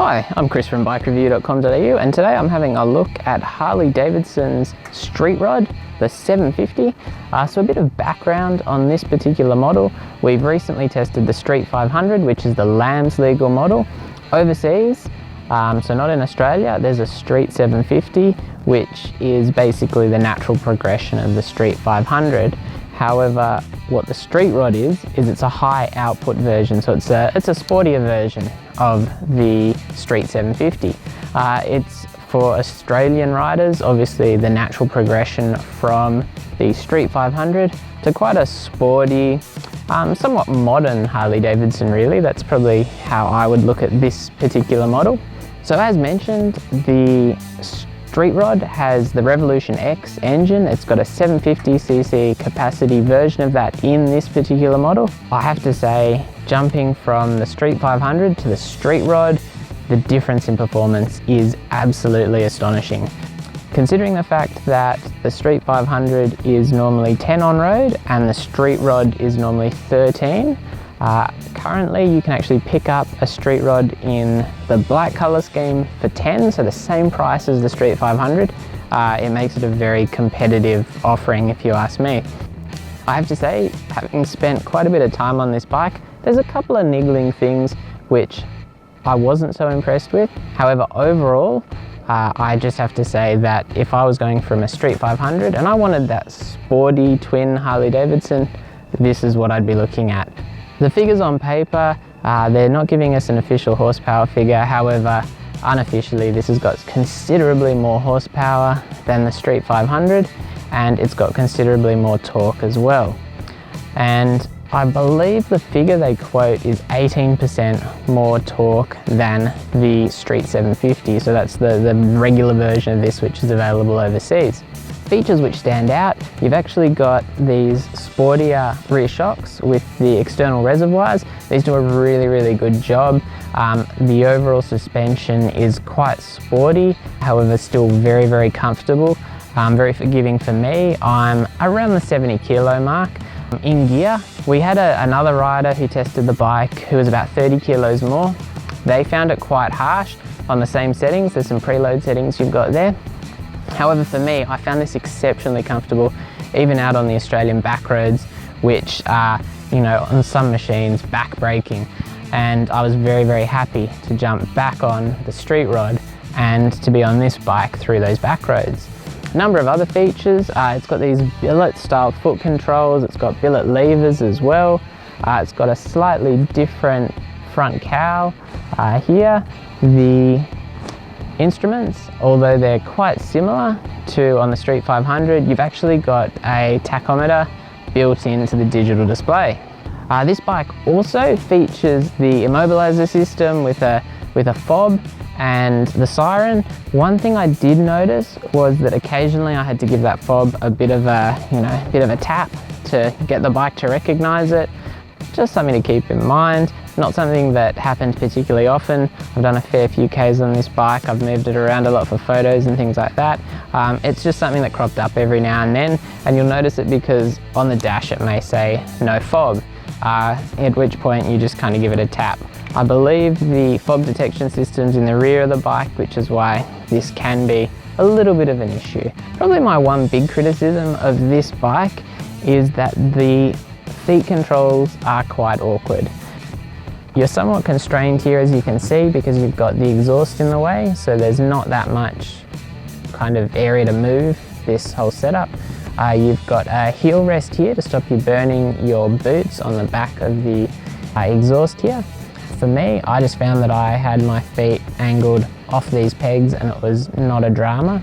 Hi, I'm Chris from bikereview.com.au and today I'm having a look at Harley Davidson's street rod, the 750. So a bit of background on this particular model. We've recently tested the Street 500, which is the Lambs legal model. Overseas, so not in Australia, there's a Street 750, which is basically the natural progression of the Street 500. However, what the street rod is it's a high output version, so it's a sportier version of the Street 750. It's for Australian riders, obviously the natural progression from the Street 500 to quite a sporty, somewhat modern Harley Davidson really. That's probably how I would look at this particular model. So as mentioned, the street rod has the Revolution X engine. It's got a 750cc capacity version of that in this particular model. I have to say, jumping from the Street 500 to the street rod, the difference in performance is absolutely astonishing. Considering the fact that the Street 500 is normally 10 on road and the street rod is normally 13, currently you can actually pick up a street rod in the black color scheme for 10, so the same price as the Street 500. It makes it a very competitive offering if you ask me. I have to say, having spent quite a bit of time on this bike, there's a couple of niggling things which I wasn't so impressed with. However, overall, I just have to say that if I was going from a Street 500 and I wanted that sporty twin Harley Davidson, this is what I'd be looking at. The figures on paper, they're not giving us an official horsepower figure. However, unofficially, this has got considerably more horsepower than the Street 500, and it's got considerably more torque as well. And I believe the figure they quote is 18% more torque than the Street 750. So that's the regular version of this, which is available overseas. Features which stand out, you've actually got these sportier rear shocks with the external reservoirs. These do a really good job. The overall suspension is quite sporty, however still very comfortable, very forgiving for me. I'm around the 70 kilo mark. In gear, we had another rider who tested the bike who was about 30 kilos more. They found it quite harsh on the same settings. There's some preload settings you've got there. However, for me, I found this exceptionally comfortable, even out on the Australian back roads, which are, on some machines, back braking. And I was very happy to jump back on the street rod and to be on this bike through those back roads. A number of other features, it's got these billet style foot controls, it's got billet levers as well, it's got a slightly different front cowl here. The instruments, although they're quite similar to on the Street 500, you've actually got a tachometer built into the digital display. This bike also features the immobilizer system with a fob and the siren. One thing I did notice was that occasionally I had to give that fob a bit of a tap to get the bike to recognize it. Just something to keep in mind. Not something that happens particularly often. I've done a fair few Ks on this bike. I've moved it around a lot for photos and things like that. It's just something that cropped up every now and then, and you'll notice it because on the dash it may say no fob, at which point you just kind of give it a tap. I believe the fob detection system's in the rear of the bike, which is why this can be a little bit of an issue. Probably my one big criticism of this bike is that the seat controls are quite awkward. You're somewhat constrained here, as you can see, because you've got the exhaust in the way, so there's not that much kind of area to move this whole setup. You've got a heel rest here to stop you burning your boots on the back of the exhaust here. For me, I just found that I had my feet angled off these pegs and it was not a drama.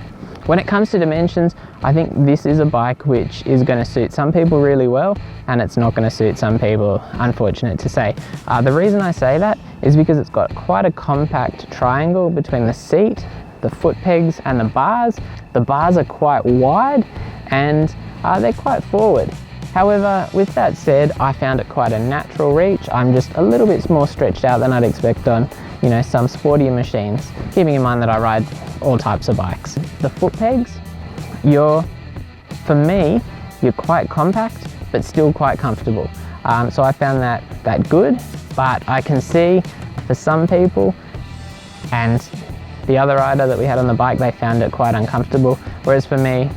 When it comes to dimensions, I think this is a bike which is going to suit some people really well, and it's not going to suit some people, unfortunate to say. The reason I say that is because it's got quite a compact triangle between the seat, the foot pegs and the bars. The bars are quite wide and they're quite forward. However, with that said, I found it quite a natural reach. I'm just a little bit more stretched out than I'd expect on, some sportier machines, keeping in mind that I ride all types of bikes. The foot pegs, for me, you're quite compact, but still quite comfortable. So I found that good, but I can see for some people, and the other rider that we had on the bike, they found it quite uncomfortable, whereas for me,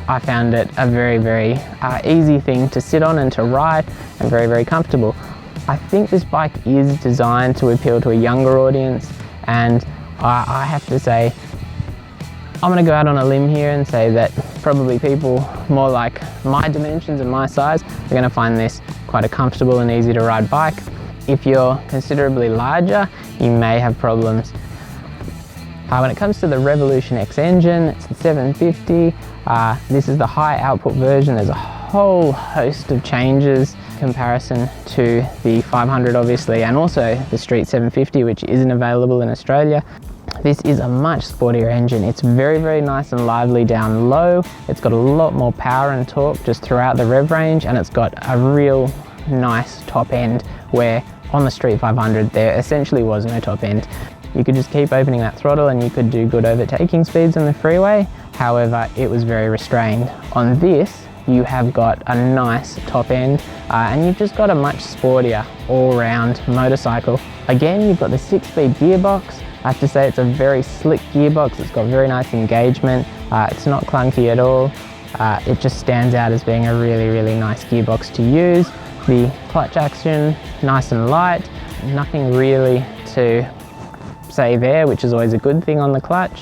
I found it a very easy thing to sit on and to ride, and very comfortable. I think this bike is designed to appeal to a younger audience, and I have to say, I'm going to go out on a limb here and say that probably people more like my dimensions and my size are going to find this quite a comfortable and easy to ride bike. If you're considerably larger, you may have problems. When it comes to the Revolution X engine, it's the 750. This is the high output version. There's a whole host of changes in comparison to the 500 obviously, and also the Street 750, which isn't available in Australia. This is a much sportier engine. It's very nice and lively down low. It's got a lot more power and torque just throughout the rev range, and it's got a real nice top end, where on the Street 500 there essentially was no top end. You could just keep opening that throttle and you could do good overtaking speeds on the freeway. However, it was very restrained. On this, you have got a nice top end, and you've just got a much sportier all-round motorcycle. Again, you've got the 6-speed gearbox. I have to say it's a very slick gearbox. It's got very nice engagement. It's not clunky at all. It just stands out as being a really nice gearbox to use. The clutch action, nice and light. Nothing really to say there, which is always a good thing on the clutch.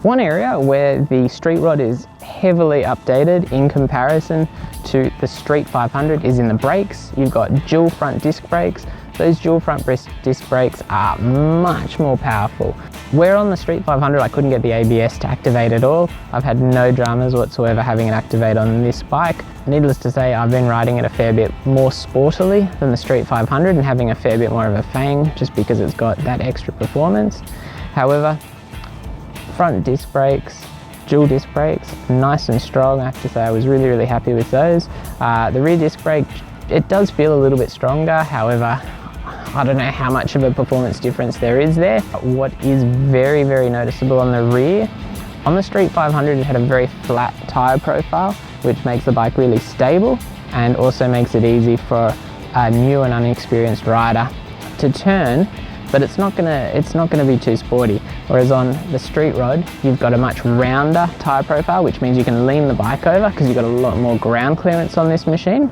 One area where the Street Rod is heavily updated in comparison to the Street 500 is in the brakes. You've got dual front disc brakes. Those dual front disc brakes are much more powerful. Where on the Street 500 I couldn't get the ABS to activate at all, I've had no dramas whatsoever having it activate on this bike. Needless to say, I've been riding it a fair bit more sportily than the Street 500 and having a fair bit more of a fang, just because it's got that extra performance. However, front disc brakes, dual disc brakes, nice and strong. I have to say I was really happy with those. The rear disc brake, it does feel a little bit stronger. However, I don't know how much of a performance difference there is there. What is very noticeable on the rear, on the Street 500 it had a very flat tyre profile, which makes the bike really stable and also makes it easy for a new and unexperienced rider to turn, but it's not gonna be too sporty. Whereas on the Street Rod, you've got a much rounder tyre profile, which means you can lean the bike over because you've got a lot more ground clearance on this machine.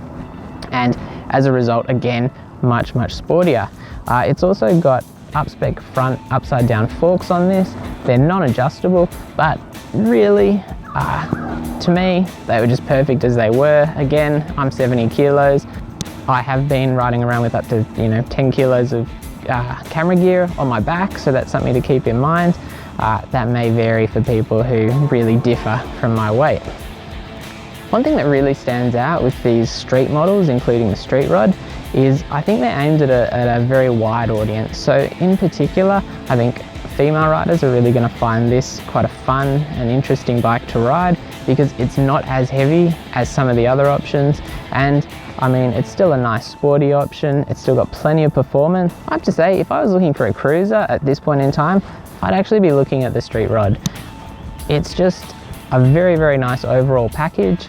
And as a result, again, much sportier. It's also got up-spec front upside down forks on this. They're non-adjustable, but really, to me, they were just perfect as they were. Again, I'm 70 kilos. I have been riding around with up to 10 kilos of camera gear on my back, so that's something to keep in mind. That may vary for people who really differ from my weight. One thing that really stands out with these street models, including the Street Rod, is I think they're aimed at a very wide audience. So in particular, I think female riders are really going to find this quite a fun and interesting bike to ride, because it's not as heavy as some of the other options, and I mean, it's still a nice sporty option. It's still got plenty of performance. I have to say, if I was looking for a cruiser at this point in time, I'd actually be looking at the Street Rod. It's just a very nice overall package.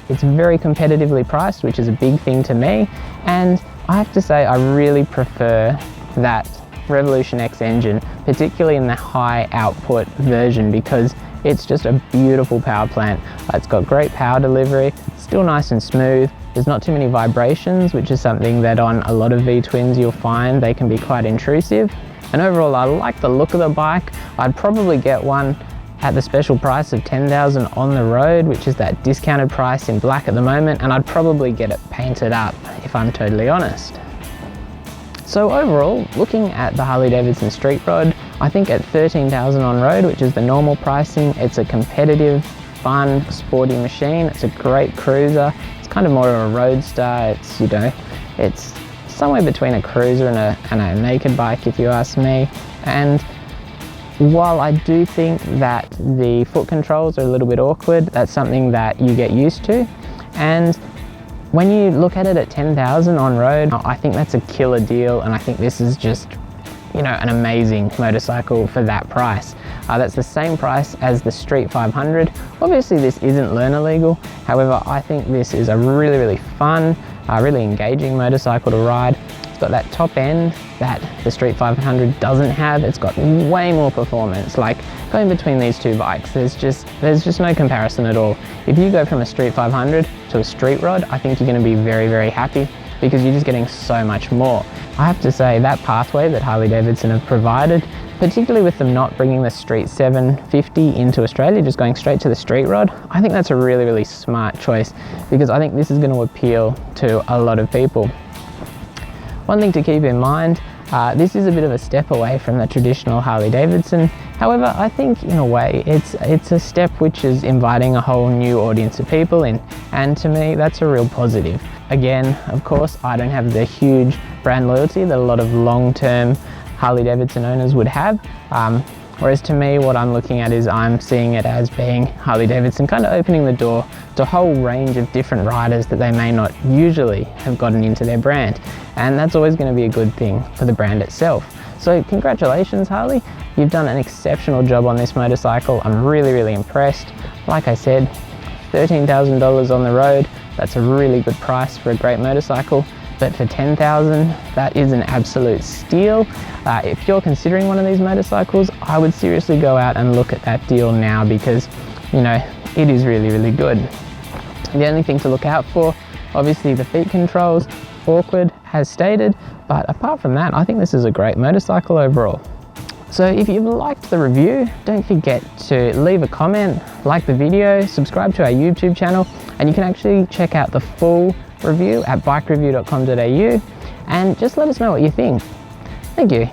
It's very competitively priced, which is a big thing to me. And I have to say, I really prefer that Revolution X engine, particularly in the high output version, because it's just a beautiful power plant. It's got great power delivery, still nice and smooth. There's not too many vibrations, which is something that on a lot of V-twins you'll find they can be quite intrusive. And overall, I like the look of the bike. I'd probably get one at the special price of $10,000 on the road, which is that discounted price in black at the moment, and I'd probably get it painted up, if I'm totally honest. So overall, looking at the Harley-Davidson Street Rod, I think at $13,000 on road, which is the normal pricing, it's a competitive, fun, sporty machine. It's a great cruiser. It's kind of more of a roadster. It's, it's somewhere between a cruiser and a naked bike, if you ask me. And while I do think that the foot controls are a little bit awkward, that's something that you get used to. And when you look at it at $10,000 on road, I think that's a killer deal, and I think this is just, an amazing motorcycle for that price. That's the same price as the Street 500. Obviously this isn't learner legal, however I think this is a really fun, really engaging motorcycle to ride. It's got that top end that the Street 500 doesn't have. It's got way more performance. Like, going between these two bikes, there's just no comparison at all. If you go from a Street 500 to a Street Rod, I think you're going to be very, very happy, because you're just getting so much more. I have to say, that pathway that Harley-Davidson have provided, particularly with them not bringing the Street 750 into Australia, just going straight to the Street Rod, I think that's a really, really smart choice, because I think this is going to appeal to a lot of people. One thing to keep in mind, this is a bit of a step away from the traditional Harley-Davidson. However, I think in a way it's a step which is inviting a whole new audience of people in, and to me that's a real positive. Again, of course, I don't have the huge brand loyalty that a lot of long-term Harley-Davidson owners would have. Whereas to me, what I'm looking at is I'm seeing it as being Harley-Davidson kind of opening the door to a whole range of different riders that they may not usually have gotten into their brand. And that's always going to be a good thing for the brand itself. So congratulations, Harley. You've done an exceptional job on this motorcycle. I'm really, really impressed. Like I said, $13,000 on the road. That's a really good price for a great motorcycle. But for $10,000, that is an absolute steal. If you're considering one of these motorcycles, I would seriously go out and look at that deal now, because, you know, it is really, really good. The only thing to look out for, obviously the feet controls, awkward as stated, but apart from that, I think this is a great motorcycle overall. So if you've liked the review, don't forget to leave a comment, like the video, subscribe to our YouTube channel, and you can actually check out the full review at bikereview.com.au, and just let us know what you think. Thank you.